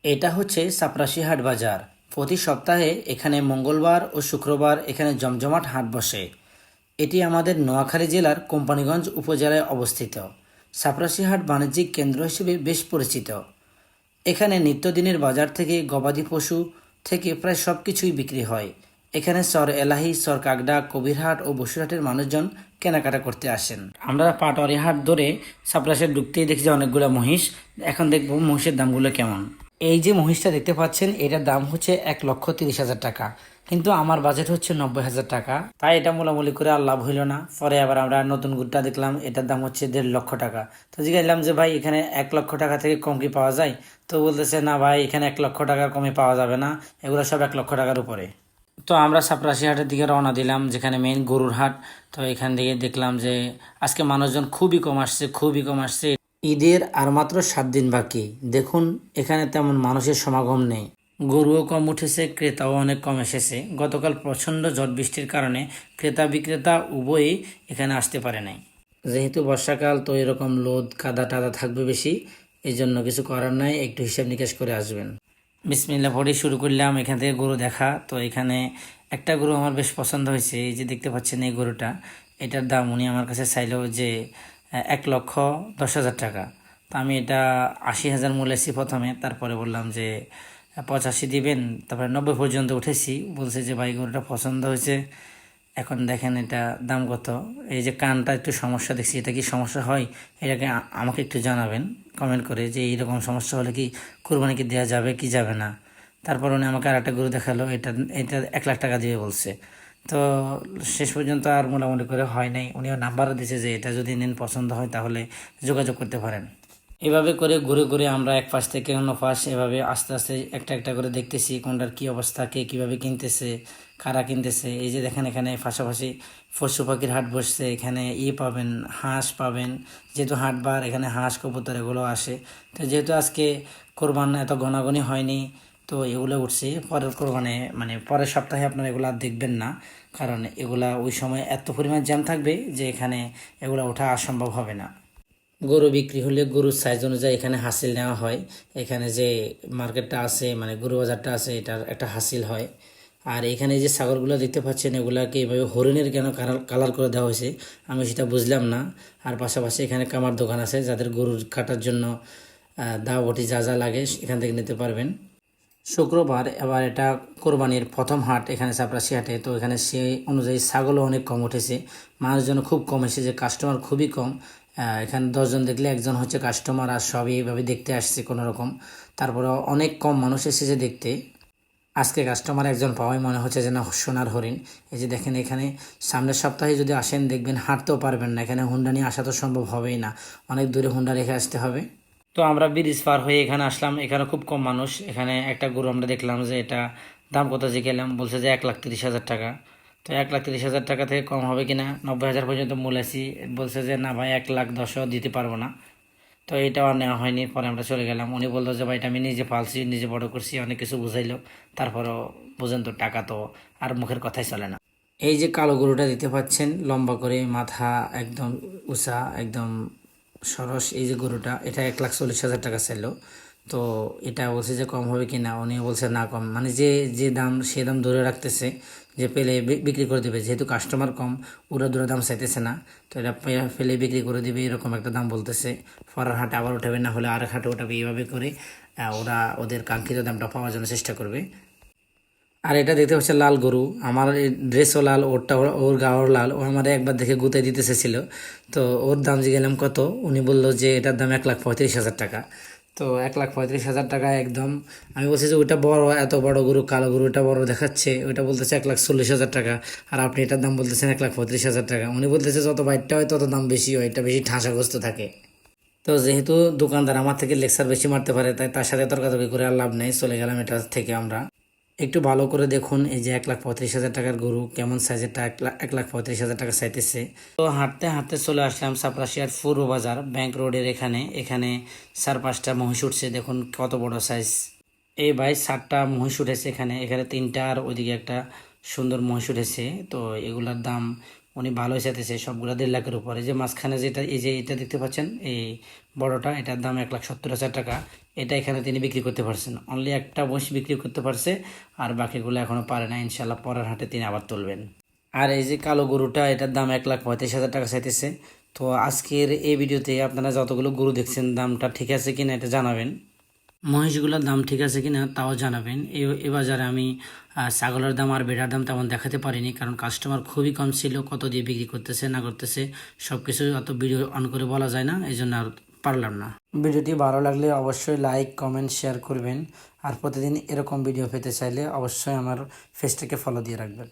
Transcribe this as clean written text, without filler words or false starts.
এটা হচ্ছে সাপরাশি হাট বাজার। প্রতি সপ্তাহে এখানে মঙ্গলবার ও শুক্রবার এখানে জমজমাট হাট বসে। এটি আমাদের নোয়াখালী জেলার কোম্পানীগঞ্জ উপজেলায় অবস্থিত। সাপরাশি হাট বাণিজ্যিক কেন্দ্র হিসেবে বেশ পরিচিত। এখানে নিত্যদিনের বাজার থেকে গবাদি পশু থেকে প্রায় সব কিছুই বিক্রি হয়। এখানে সর এলাহি, সর কাগডা, কবিরহাট ও বসিরহাটের মানুষজন কেনাকাটা করতে আসেন। আমরা পাটোয়ারি হাট ধরে সাপরাশে ঢুকতেই দেখছি যে অনেকগুলো মহিষ। এখন দেখবো মহিষের দামগুলো কেমন। এই যে মহিষটা দেখতে পাচ্ছেন, এটার দাম হচ্ছে 1,30,000 টাকা, কিন্তু আমার বাজেট হচ্ছে 90,000 টাকা, তাই এটা মোলামুলি করে আর লাভ হইল না। পরে আবার আমরা নতুন গুড়টা দেখলাম, এটার দাম হচ্ছে 1,50,000 টাকা। তো জিজ্ঞাসলাম যে ভাই, এখানে 1,00,000 টাকা থেকে কম কি পাওয়া যায়? তো বলতেছে না ভাই, এখানে 1,00,000 টাকা কমে পাওয়া যাবে না, এগুলো সব 1,00,000 টাকার উপরে। তো আমরা সাপরাশি হাটের দিকে রওনা দিলাম, যেখানে মেইন গরুর হাট। তো এখান থেকে দেখলাম যে আজকে মানুষজন খুবই কম আসছে, খুবই কম আসছে। ঈদের আর মাত্র 7 দিন বাকি। দেখুন, এখানে তেমন মানুষের সমাগম নেই। গরুও কম উঠেছে, ক্রেতাও অনেক কম এসেছে। গতকাল প্রচণ্ড ঝড় বৃষ্টির কারণে ক্রেতা বিক্রেতা উভয়ই এখানে আসতে পারে নাই। যেহেতু বর্ষাকাল, তো এরকম লোদ কাদা টাদা থাকবে বেশি, এই জন্য কিছু করার নাই, একটু হিসাব নিকাশ করে আসবেন। বিসমিল্লাহ পরে শুরু করলাম এখান থেকে গরু দেখা। তো এখানে একটা গরু আমার বেশ পছন্দ হয়েছে, এই যে দেখতে পাচ্ছেন এই গরুটা। এটার দাম উনি আমার কাছে চাইলো যে 1,10,000 টাকা। তো আমি এটা 80,000 মূল্যেছি প্রথমে, তারপরে বললাম যে 85 দিবেন, তারপরে 90 পর্যন্ত উঠেছি। বলছে যে ভাই, গরুটা পছন্দ হয়েছে, এখন দেখেন এটা দাম কত। এই যে কানটা একটু সমস্যা দেখছি, এটা কি সমস্যা হয়? এটাকে আমাকে একটু জানাবেন কমেন্ট করে, যে এইরকম সমস্যা হলে কি কোরবানি কি দেওয়া যাবে কি যাবে না। তারপর উনি আমাকে আর একটা গরু দেখালো, এটা এটা 1,00,000 টাকা দিবে বলছে। তো শেষ পর্যন্ত আর মোটামুটি করে হয় নাই। উনিও নাম্বারও দিয়েছে যে এটা যদি নেন, পছন্দ হয় তাহলে যোগাযোগ করতে পারেন। এভাবে করে ঘুরে ঘুরে আমরা এক পাশ থেকে অন্য পাশ, এভাবে আস্তে আস্তে একটা একটা করে দেখতেছি কোনটার কি অবস্থা, কে কীভাবে কিনতেছে, কারা কিনতেছে। এই যে দেখেন, এখানে পাশাপাশি পশু পাখির হাট বসছে। এখানে পাবেন, হাঁস পাবেন। যেহেতু হাটবার, এখানে হাঁস কবুতর এগুলো আসে। তো যেহেতু আজকে কোরবান এত গণাগণি হয়নি, তো এগুলো উঠছে পরের কোরবানে, মানে পরের সপ্তাহে আপনারা এগুলো আর দেখবেন না, কারণ এগুলা ওই সময় এত পরিমাণ জ্যাম থাকবে যে এখানে এগুলো ওঠা অসম্ভব হবে না। গরু বিক্রি হলে গরুর সাইজ অনুযায়ী এখানে হাসিল নেওয়া হয়। এখানে যে মার্কেটটা আছে, মানে গরু বাজারটা আছে, এটার একটা হাসিল হয়। আর এখানে যে ছাগলগুলো দেখতে পাচ্ছেন, এগুলাকে এভাবে হরিণের কেন কালার করে দেওয়া হয়েছে আমি সেটা বুঝলাম না। আর পাশাপাশি এখানে কামার দোকান আছে, যাদের গরুর কাটার জন্য দা বটি যা যা লাগে এখান থেকে নিতে পারবেন। শুক্রবার, এবার এটা কোরবানির প্রথম হাট এখানে চাপরাশি হাটে। তো এখানে সেই অনুযায়ী ছাগলও অনেক কম উঠেছে, মানুষজন খুব কম এসেছে, কাস্টমার খুবই কম। এখানে 10 জন দেখলে একজন হচ্ছে কাস্টমার, আর সবই এইভাবে দেখতে আসছে কোনো রকম। তারপরে অনেক কম মানুষ এসেছে দেখতে। আজকে কাস্টমার একজন পাওয়াই মনে হচ্ছে যে না, সোনার হরিণ। এই যে দেখেন, এখানে সামনের সপ্তাহে যদি আসেন দেখবেন হাঁটতেও পারবেন না, এখানে হুন্ডা নিয়ে আসা তো সম্ভব হবেই না, অনেক দূরে হুন্ডা রেখে আসতে হবে। তো আমরা ব্রিজ পার হয়ে এখানে আসলাম। এখানে খুব কম মানুষ। এখানে একটা গরু আমরা দেখলাম যে এটা দাম কত জিজ্ঞেলাম, বলছে যে 1,30,000 টাকা। তো 1,30,000 টাকা থেকে কম হবে কিনা, 90,000 পর্যন্ত মূল্যাছি। বলছে যে না ভাই, 1,10,000 দিতে পারবো না। তো এটাও আর নেওয়া হয়নি। পরে আমরা চলে গেলাম। উনি বললো যে ভাই, এটা আমি নিজে পালছি, নিজে বড় করছি, অনেক কিছু বুঝাইলো। তারপরও বুঝেন তো, টাকা তো আর মুখের কথাই চলে না। এই যে কালো গরুটা দিতে পাচ্ছেন, লম্বা করে মাথা, একদম উঁচা, একদম সরস, এই যে গরুটা, এটা 1,40,000 টাকা ছিল। তো এটা বলছে যে কম হবে কি না, উনিও বলছে না কম, মানে যে যে দাম সে দাম ধরে রাখতেছে, যে পেলে বিক্রি করে দেবে। যেহেতু কাস্টমার কম, ওরা দূরে দাম চাইতেছে না, তো এটা ফেলে বিক্রি করে দেবে, এরকম একটা দাম বলতেছে। পরের হাটে আবার উঠাবে, না হলে আরেক হাটে উঠাবে, এইভাবে করে ওরা ওদের কাঙ্ক্ষিত দামটা পাওয়ার জন্য চেষ্টা করবে। আর এটা দেখতে হচ্ছে লাল গরু, আমার ড্রেসও লাল, ওরটা ওর গাওয়ার লাল। ও আমার একবার দেখে গুতাই দিতে চেয়েছিল। তো ওর দাম জিজ্ঞেলাম কত, উনি বললো যে এটার দাম 1,35,000 টাকা। তো 1,35,000 টাকা একদম। আমি বলছি যে ওইটা বড়, এত বড় গরু, কালো গরুটা বড় দেখাচ্ছে, ওইটা বলতেছে 1,40,000 টাকা, আর আপনি এটার দাম বলতেছেন 1,35,000 টাকা। উনি বলতেছে যত বাইরটা হয় তত দাম বেশি হয়, এটা বেশি ঠাসাগ্রস্ত থাকে। তো যেহেতু দোকানদার আমার থেকে লেকচার বেশি মারতে পারে, তাই তার সাথে তর্কাতর্কি করে আর লাভ নেই, চলে গেলাম এটা থেকে আমরা। একটু ভালো করে দেখুন, এই যে 1,35,000 টাকার গরু কেমন সাইজেরটা, 1,35,000 টাকা চাইতেছে। তো হাঁটতে হাঁটতে চলে আসলাম সাপরাশিয়ার পূর্ব বাজার ব্যাংক রোডের এখানে। এখানে 4-5টা মহিষ উঠছে, দেখুন কত বড় সাইজ। এই ভাই 7টা মহিষ উঠেছে এখানে, এখানে 3টা, আর ওইদিকে একটা সুন্দর মহিষ উঠেছে। তো এগুলার দাম উনি ভালোই চাইতেছে সবগুলো 1.5 লাখের উপরে। যে মাঝখানে যেটা এই যে এটা দেখতে পাচ্ছেন এই বড়টা, এটার দাম 1,70,000 টাকা। এটা এখানে তিনি বিক্রি করতে পারছেন, অনলি একটা মহিষ বিক্রি করতে পারছে, আর বাকিগুলো এখনও পারে না। ইনশাল্লাহ পরের হাটে তিনি আবার তুলবেন। আর এই যে কালো গরুটা, এটার দাম 1,35,000 টাকা চাইতেছে। তো আজকের এই ভিডিওতে আপনারা যতগুলো গরু দেখছেন দামটা ঠিক আছে কিনা এটা জানাবেন, মহিষগুলোর দাম ঠিক আছে কিনা তাও জানাবেন। এ বাজারে আমি ছাগলের দাম আর ভেড়ার দাম তেমন দেখাতে পারিনি, কারণ কাস্টমার খুবই কম ছিল, কত দিয়ে বিক্রি করতেছে না করতেছে সব কিছু অত ভিডিও অন করে বলা যায় না, এই জন্য আর পারলাম না। ভিডিওটি ভালো লাগলে অবশ্যই লাইক কমেন্ট শেয়ার করবেন, আর প্রতিদিন এরকম ভিডিও পেতে চাইলে অবশ্যই আমার পেজটাকে ফলো দিয়ে রাখবেন।